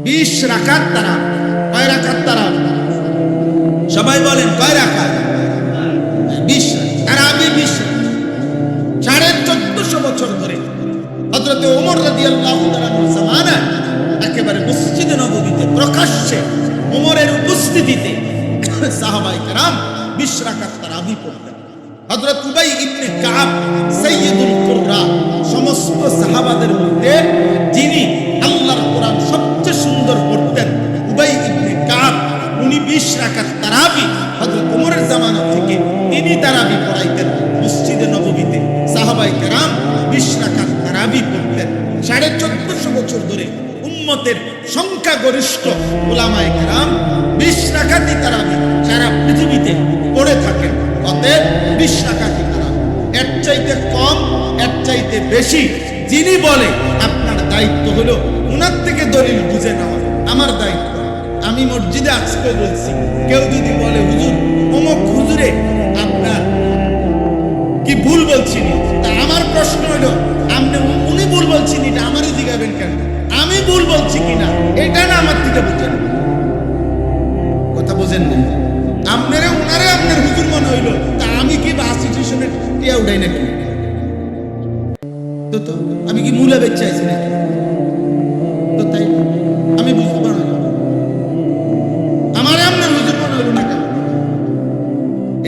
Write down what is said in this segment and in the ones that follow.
20 রাকাত তারাবি। কয় রাকাত তারাবি? সবাই বলেন কয় রাকাত? 20 তারাবি। 20 1450 বছর ধরে হযরত ওমর রাদিয়াল্লাহু তাআলার জামানায় একেবারে মসজিদে নববীতে প্রকাশ্যে ওমরের উপস্থিতিতে সাহাবায়ে কেরাম 20 রাকাত তারাবি পড়তেন। হযরত উবাই ইবনে কাব সাইয়্যিদুল কুররা, সমস্ত সাহাবাদের মধ্যে যিনি আল্লাহর কোরআন সবচেয়ে সুন্দর পড়তেন, উবাই ইবনে কাব, উনি 20 রাকাত তারাবি হযরত ওমরের জামানা থেকে তিনি তারাবি পড়াইতেন মসজিদে নববীতে। সাহাবায়ে কেরাম 20 রাকাত তারাবি পড়তেন। 1450 বছর ধরে উম্মতের সংখ্যাগরিষ্ঠ উলামায়ে কেরাম 20 রাকাতই তারাবি সারা পৃথিবীতে পড়ে থাকেন। অতএব 20 রাকাতই তারাবি। এর চাইতে কম, এর চাইতে বেশি যিনি বলে, আপনার দায়িত্ব হলো উনার থেকে দলিল বুঝে নেওয়া। আমার দায়িত্ব, আমি মসজিদে আজকে বলছি, কেউ যদি বলে হুজুর অমুক হুজুরে আপনার কি ভুল বলছেন, তা আমার প্রশ্ন হলো আপনি উনি ভুল বলছেন এটা আমারই জিজ্ঞাবেন কেন? আমি ভুল বলছি কিনা এটা না আমার থেকে বুঝেন। কথা বুঝেন না? আপনারে উনারে আপনার হুজুর মনে হইলো, তা আমি কি বাস সিচুয়েশনে টিয়া উঠাই নাকি? তো আমি কি মূলা বেচে আইছি নাকি? তো তাই আমি বুঝতে পারলাম আমারে আপনার হুজুর মনে হইলো না কেন?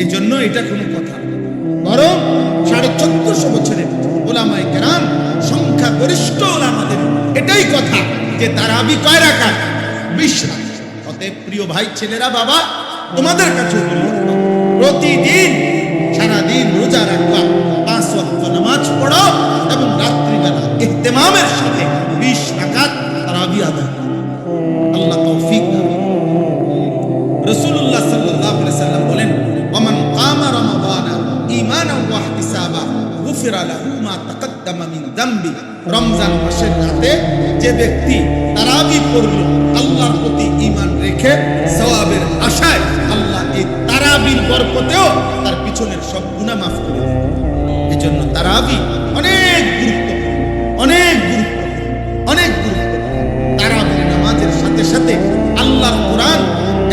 এই জন্য এটা কোনো কথা, বরং 1450 বছরের উলামায়ে কেরাম সংখ্যাগরিষ্ঠ উলামাদের এটাই কথা যে তারাবি কয় রাকাত? 20 রাকাত। অতএব প্রিয় ভাই, ছেলেরা, বাবা, তোমাদের কাছে প্রতিদিন সারাদিন রোজা রাখবা, 5 ওয়াক্ত নামাজ পড়ো এবং রাত্রিবেলা ইহতিমামের সাথে 20 রাকাত তারাবি আদায় করো। আল্লাহ তৌফিক দান। রাসূলুল্লাহ সাল্লাল্লাহু আলাইহি সাল্লাম বলেন, ওমান কামা রমাদানা ঈমানান ওয়া ইহতিসাবা গুফিরা লাহু মা তাকাদ্দামা মিন যামবি। রমজান মাসের রাতে যে ব্যক্তি তারাবি পড়ল আল্লাহর প্রতি ঈমান রেখে সওয়াবের আশায়, আল্লাহ এই তারাবির বরকতেও তার পিছনের সব গুনাহ মাফ করে দেন। এজন্য তারাবি অনেক গুরুত্বপূর্ণ, অনেক গুরুত্বপূর্ণ, অনেক গুরুত্বপূর্ণ। তারাবির নামাজের সাথে সাথে আল্লাহর কোরআন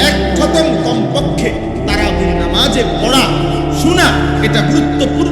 এক খতম কমপক্ষে তারাবির নামাজে পড়া শোনা, এটা গুরুত্বপূর্ণ